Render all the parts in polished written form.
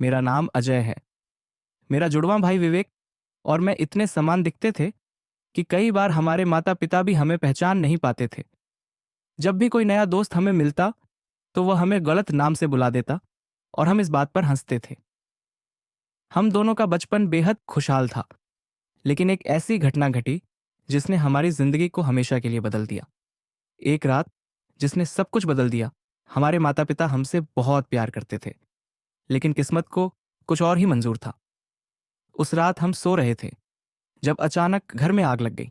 मेरा नाम अजय है। मेरा जुड़वां भाई विवेक और मैं इतने समान दिखते थे कि कई बार हमारे माता पिता भी हमें पहचान नहीं पाते थे। जब भी कोई नया दोस्त हमें मिलता तो वह हमें गलत नाम से बुला देता और हम इस बात पर हंसते थे। हम दोनों का बचपन बेहद खुशहाल था, लेकिन एक ऐसी घटना घटी जिसने हमारी जिंदगी को हमेशा के लिए बदल दिया। एक रात जिसने सब कुछ बदल दिया। हमारे माता पिता हमसे बहुत प्यार करते थे, लेकिन किस्मत को कुछ और ही मंजूर था। उस रात हम सो रहे थे जब अचानक घर में आग लग गई।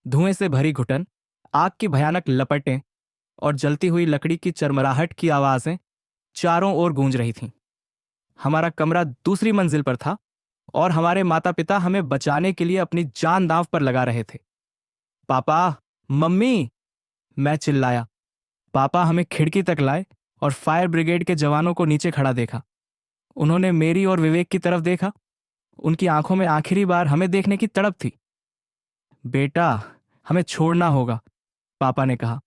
धुएं से भरी घुटन, आग की भयानक लपटें और जलती हुई लकड़ी की चरमराहट की आवाजें चारों ओर गूंज रही थीं। हमारा कमरा दूसरी मंजिल पर था और हमारे माता पिता हमें बचाने के लिए अपनी जान दांव पर लगा रहे थे। पापा, मम्मी, मैं चिल्लाया। पापा हमें खिड़की तक लाए और फायर ब्रिगेड के जवानों को नीचे खड़ा देखा। उन्होंने मेरी और विवेक की तरफ देखा। उनकी आंखों में आखिरी बार हमें देखने की तड़प थी। बेटा, हमें छोड़ना होगा, पापा ने कहा।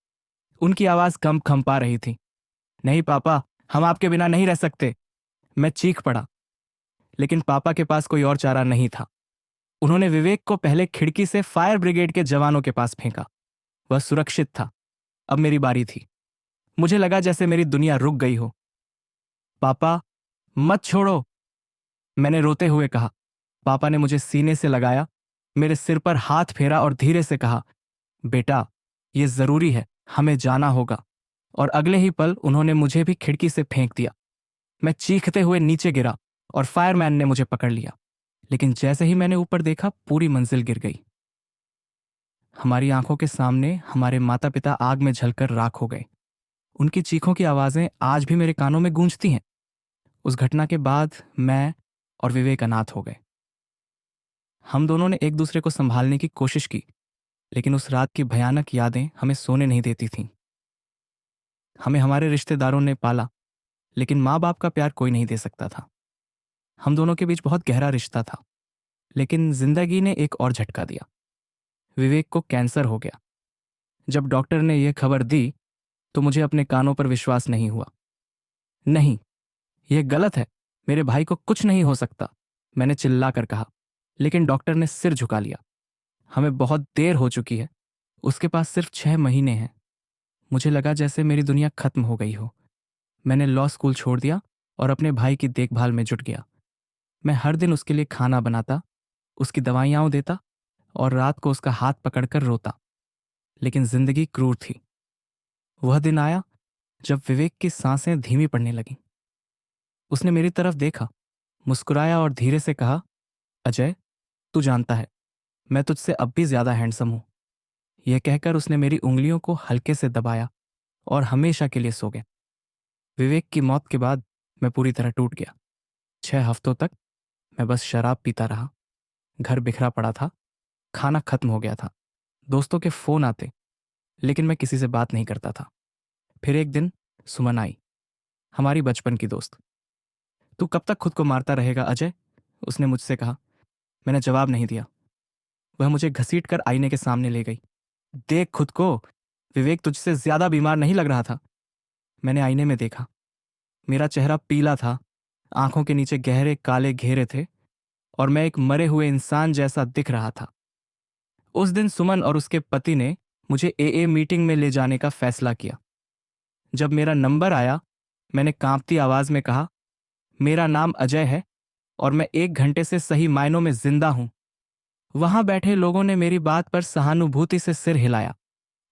उनकी आवाज कंपा रही थी। नहीं पापा, हम आपके बिना नहीं रह सकते, मैं चीख पड़ा। लेकिन पापा के पास कोई और चारा नहीं था। उन्होंने विवेक को पहले खिड़की से फायर ब्रिगेड के जवानों के पास फेंका। वह सुरक्षित था। अब मेरी बारी थी। मुझे लगा जैसे मेरी दुनिया रुक गई हो। पापा, मत छोड़ो, मैंने रोते हुए कहा। पापा ने मुझे सीने से लगाया, मेरे सिर पर हाथ फेरा और धीरे से कहा, बेटा, यह जरूरी है, हमें जाना होगा। और अगले ही पल उन्होंने मुझे भी खिड़की से फेंक दिया। मैं चीखते हुए नीचे गिरा और फायरमैन ने मुझे पकड़ लिया। लेकिन जैसे ही मैंने ऊपर देखा, पूरी मंजिल गिर गई। हमारी आंखों के सामने हमारे माता पिता आग में जलकर राख हो गए। उनकी चीखों की आवाजें आज भी मेरे कानों में गूंजती हैं। उस घटना के बाद मैं और विवेक अनाथ हो गए। हम दोनों ने एक दूसरे को संभालने की कोशिश की, लेकिन उस रात की भयानक यादें हमें सोने नहीं देती थीं। हमें हमारे रिश्तेदारों ने पाला, लेकिन माँ बाप का प्यार कोई नहीं दे सकता था। हम दोनों के बीच बहुत गहरा रिश्ता था, लेकिन जिंदगी ने एक और झटका दिया। विवेक को कैंसर हो गया। जब डॉक्टर ने यह खबर दी तो मुझे अपने कानों पर विश्वास नहीं हुआ। नहीं, यह गलत है, मेरे भाई को कुछ नहीं हो सकता, मैंने चिल्लाकर कहा। लेकिन डॉक्टर ने सिर झुका लिया। हमें बहुत देर हो चुकी है, उसके पास सिर्फ 6 महीने हैं। मुझे लगा जैसे मेरी दुनिया खत्म हो गई हो। मैंने लॉ स्कूल छोड़ दिया और अपने भाई की देखभाल में जुट गया। मैं हर दिन उसके लिए खाना बनाता, उसकी दवाइयाँ देता और रात को उसका हाथ पकड़कर रोता। लेकिन जिंदगी क्रूर थी। वह दिन आया जब विवेक की सांसें धीमी पड़ने लगीं। उसने मेरी तरफ देखा, मुस्कुराया और धीरे से कहा, अजय, तू जानता है, मैं तुझसे अब भी ज्यादा हैंडसम हूं। यह कहकर उसने मेरी उंगलियों को हल्के से दबाया और हमेशा के लिए सो गया। विवेक की मौत के बाद मैं पूरी तरह टूट गया। 6 हफ्तों तक मैं बस शराब पीता रहा। घर बिखरा पड़ा था, खाना खत्म हो गया था, दोस्तों के फोन आते, लेकिन मैं किसी से बात नहीं करता था। फिर एक दिन सुमन आई, हमारी बचपन की दोस्त। तू कब तक खुद को मारता रहेगा अजय, उसने मुझसे कहा। मैंने जवाब नहीं दिया। वह मुझे घसीट कर आईने के सामने ले गई। देख खुद को, विवेक तुझसे ज्यादा बीमार नहीं लग रहा था। मैंने आईने में देखा। मेरा चेहरा पीला था, आंखों के नीचे गहरे काले घेरे थे और मैं एक मरे हुए इंसान जैसा दिख रहा था। उस दिन सुमन और उसके पति ने मुझे एए मीटिंग में ले जाने का फैसला किया। जब मेरा नंबर आया, मैंने कांपती आवाज में कहा, मेरा नाम अजय है और मैं 1 घंटे से सही मायनों में जिंदा हूं। वहां बैठे लोगों ने मेरी बात पर सहानुभूति से सिर हिलाया।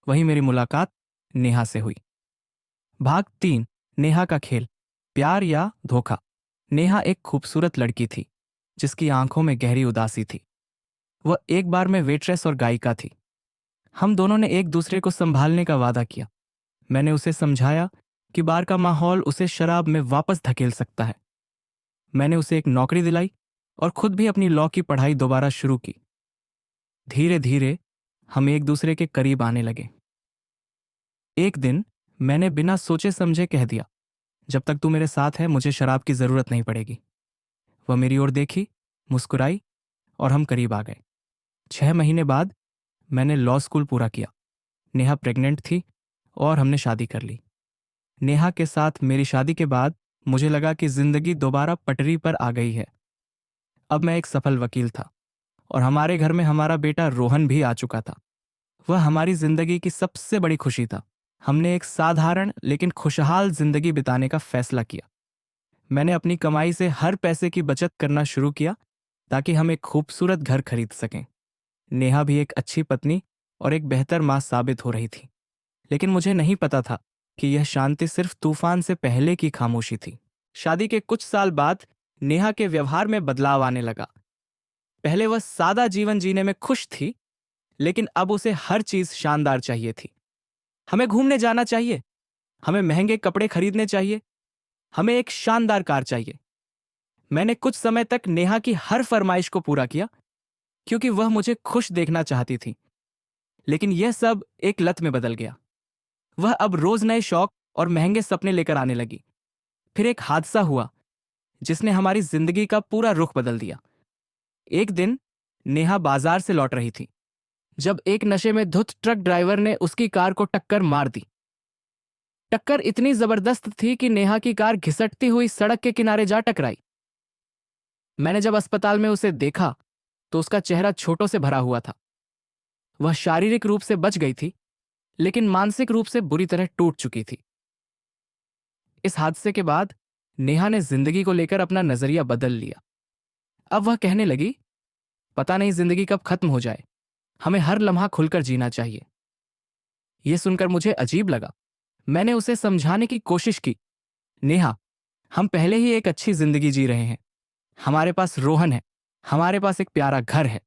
वहीं मेरी मुलाकात नेहा से हुई। भाग 3, नेहा का खेल, प्यार या धोखा। नेहा एक खूबसूरत लड़की थी जिसकी आंखों में गहरी उदासी थी। वह एक बार में वेट्रेस और गायिका थी। हम दोनों ने एक दूसरे को संभालने का वादा किया। मैंने उसे समझाया कि बार का माहौल उसे शराब में वापस धकेल सकता है। मैंने उसे एक नौकरी दिलाई और खुद भी अपनी लॉ की पढ़ाई दोबारा शुरू की। धीरे धीरे हम एक दूसरे के करीब आने लगे। एक दिन मैंने बिना सोचे समझे कह दिया, जब तक तू मेरे साथ है मुझे शराब की जरूरत नहीं पड़ेगी। वह मेरी ओर देखी, मुस्कुराई और हम करीब आ गए। 6 महीने बाद मैंने लॉ स्कूल पूरा किया। नेहा प्रेग्नेंट थी और हमने शादी कर ली। नेहा के साथ मेरी शादी के बाद मुझे लगा कि जिंदगी दोबारा पटरी पर आ गई है। अब मैं एक सफल वकील था और हमारे घर में हमारा बेटा रोहन भी आ चुका था। वह हमारी जिंदगी की सबसे बड़ी खुशी था। हमने एक साधारण लेकिन खुशहाल जिंदगी बिताने का फैसला किया। मैंने अपनी कमाई से हर पैसे की बचत करना शुरू किया ताकि हम एक खूबसूरत घर खरीद सकें। नेहा भी एक अच्छी पत्नी और एक बेहतर मां साबित हो रही थी। लेकिन मुझे नहीं पता था कि यह शांति सिर्फ तूफान से पहले की खामोशी थी। शादी के कुछ साल बाद नेहा के व्यवहार में बदलाव आने लगा। पहले वह सादा जीवन जीने में खुश थी, लेकिन अब उसे हर चीज शानदार चाहिए थी। हमें घूमने जाना चाहिए, हमें महंगे कपड़े खरीदने चाहिए, हमें एक शानदार कार चाहिए। मैंने कुछ समय तक नेहा की हर फरमाइश को पूरा किया क्योंकि वह मुझे खुश देखना चाहती थी। लेकिन यह सब एक लत में बदल गया। वह अब रोज नए शौक और महंगे सपने लेकर आने लगी। फिर एक हादसा हुआ जिसने हमारी जिंदगी का पूरा रुख बदल दिया। एक दिन नेहा बाजार से लौट रही थी जब एक नशे में धुत ट्रक ड्राइवर ने उसकी कार को टक्कर मार दी। टक्कर इतनी जबरदस्त थी कि नेहा की कार घिसटती हुई सड़क के किनारे जा टकराई। मैंने जब अस्पताल में उसे देखा तो उसका चेहरा छोटों से भरा हुआ था। वह शारीरिक रूप से बच गई थी, लेकिन मानसिक रूप से बुरी तरह टूट चुकी थी। इस हादसे के बाद नेहा ने जिंदगी को लेकर अपना नजरिया बदल लिया। अब वह कहने लगी, पता नहीं जिंदगी कब खत्म हो जाए, हमें हर लम्हा खुलकर जीना चाहिए। यह सुनकर मुझे अजीब लगा। मैंने उसे समझाने की कोशिश की, नेहा, हम पहले ही एक अच्छी जिंदगी जी रहे हैं। हमारे पास रोहन है, हमारे पास एक प्यारा घर है।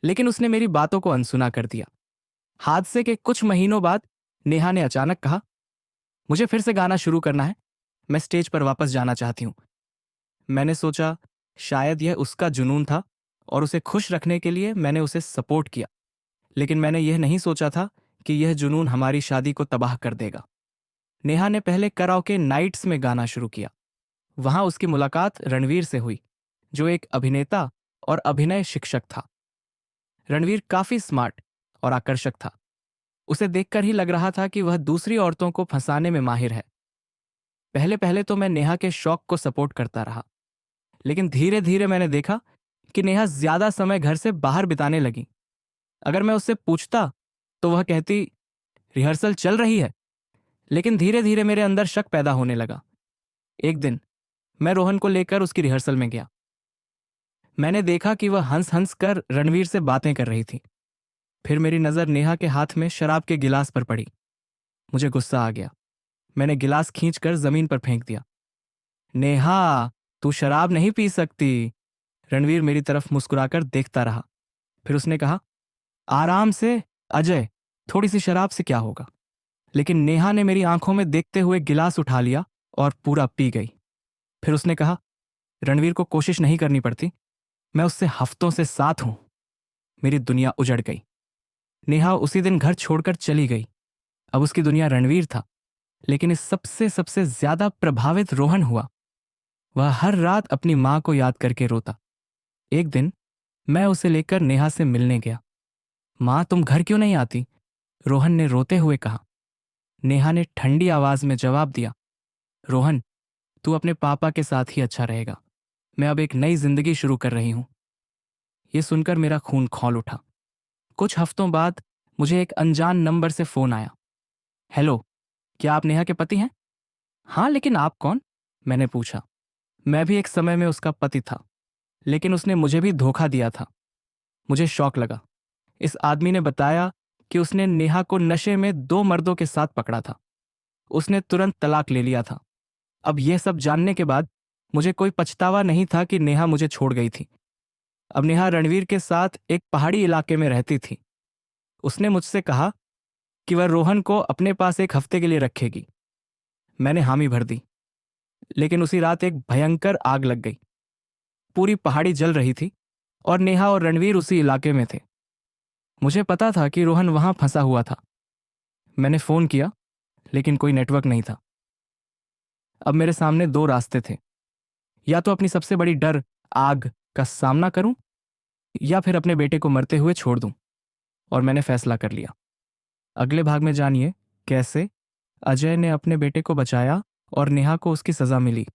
लेकिन उसने मेरी बातों को अनसुना कर दिया। हादसे के कुछ महीनों बाद नेहा ने अचानक कहा, मुझे फिर से गाना शुरू करना है, मैं स्टेज पर वापस जाना चाहती हूं। मैंने सोचा शायद यह उसका जुनून था और उसे खुश रखने के लिए मैंने उसे सपोर्ट किया। लेकिन मैंने यह नहीं सोचा था कि यह जुनून हमारी शादी को तबाह कर देगा। नेहा ने पहले कराओके नाइट्स में गाना शुरू किया। वहां उसकी मुलाकात रणवीर से हुई, जो एक अभिनेता और अभिनय शिक्षक था। रणवीर काफी स्मार्ट और आकर्षक था। उसे देखकर ही लग रहा था कि वह दूसरी औरतों को फंसाने में माहिर है। पहले पहले तो मैं नेहा के शौक को सपोर्ट करता रहा, लेकिन धीरे धीरे मैंने देखा कि नेहा ज्यादा समय घर से बाहर बिताने लगी। अगर मैं उससे पूछता तो वह कहती, रिहर्सल चल रही है। लेकिन धीरे धीरे मेरे अंदर शक पैदा होने लगा। एक दिन मैं रोहन को लेकर उसकी रिहर्सल में गया। मैंने देखा कि वह हंस हंस कर रणवीर से बातें कर रही थी। फिर मेरी नजर नेहा के हाथ में शराब के गिलास पर पड़ी। मुझे गुस्सा आ गया। मैंने गिलास खींचकर जमीन पर फेंक दिया। नेहा, तू शराब नहीं पी सकती। रणवीर मेरी तरफ मुस्कुराकर देखता रहा। फिर उसने कहा, आराम से अजय, थोड़ी सी शराब से क्या होगा। लेकिन नेहा ने मेरी आंखों में देखते हुए गिलास उठा लिया और पूरा पी गई। फिर उसने कहा, रणवीर को कोशिश नहीं करनी पड़ती, मैं उससे हफ्तों से साथ हूं। मेरी दुनिया उजड़ गई। नेहा उसी दिन घर छोड़कर चली गई। अब उसकी दुनिया रणवीर था, लेकिन इस सबसे सबसे ज्यादा प्रभावित रोहन हुआ। वह हर रात अपनी मां को याद करके रोता। एक दिन मैं उसे लेकर नेहा से मिलने गया। मां, तुम घर क्यों नहीं आती? रोहन ने रोते हुए कहा। नेहा ने ठंडी आवाज में जवाब दिया, रोहन, तू अपने पापा के साथ ही अच्छा रहेगा। मैं अब एक नई जिंदगी शुरू कर रही हूं। यह सुनकर मेरा खून खौल उठा। कुछ हफ्तों बाद मुझे एक अनजान नंबर से फोन आया। हेलो, क्या आप नेहा के पति हैं? हाँ, लेकिन आप कौन? मैंने पूछा। मैं भी एक समय में उसका पति था, लेकिन उसने मुझे भी धोखा दिया था। मुझे शौक लगा। इस आदमी ने बताया कि उसने नेहा को नशे में 2 मर्दों के साथ पकड़ा था। उसने तुरंत तलाक ले लिया था। अब यह सब जानने के बाद मुझे कोई पछतावा नहीं था कि नेहा मुझे छोड़ गई थी। अब नेहा रणवीर के साथ एक पहाड़ी इलाके में रहती थी। उसने मुझसे कहा कि वह रोहन को अपने पास एक हफ्ते के लिए रखेगी। मैंने हामी भर दी। लेकिन उसी रात एक भयंकर आग लग गई। पूरी पहाड़ी जल रही थी और नेहा और रणवीर उसी इलाके में थे। मुझे पता था कि रोहन वहां फंसा हुआ था। मैंने फोन किया, लेकिन कोई नेटवर्क नहीं था। अब मेरे सामने 2 रास्ते थे। या तो अपनी सबसे बड़ी डर, आग का सामना करूं, या फिर अपने बेटे को मरते हुए छोड़ दूं। और मैंने फैसला कर लिया। अगले भाग में जानिए कैसे अजय ने अपने बेटे को बचाया और नेहा को उसकी सजा मिली।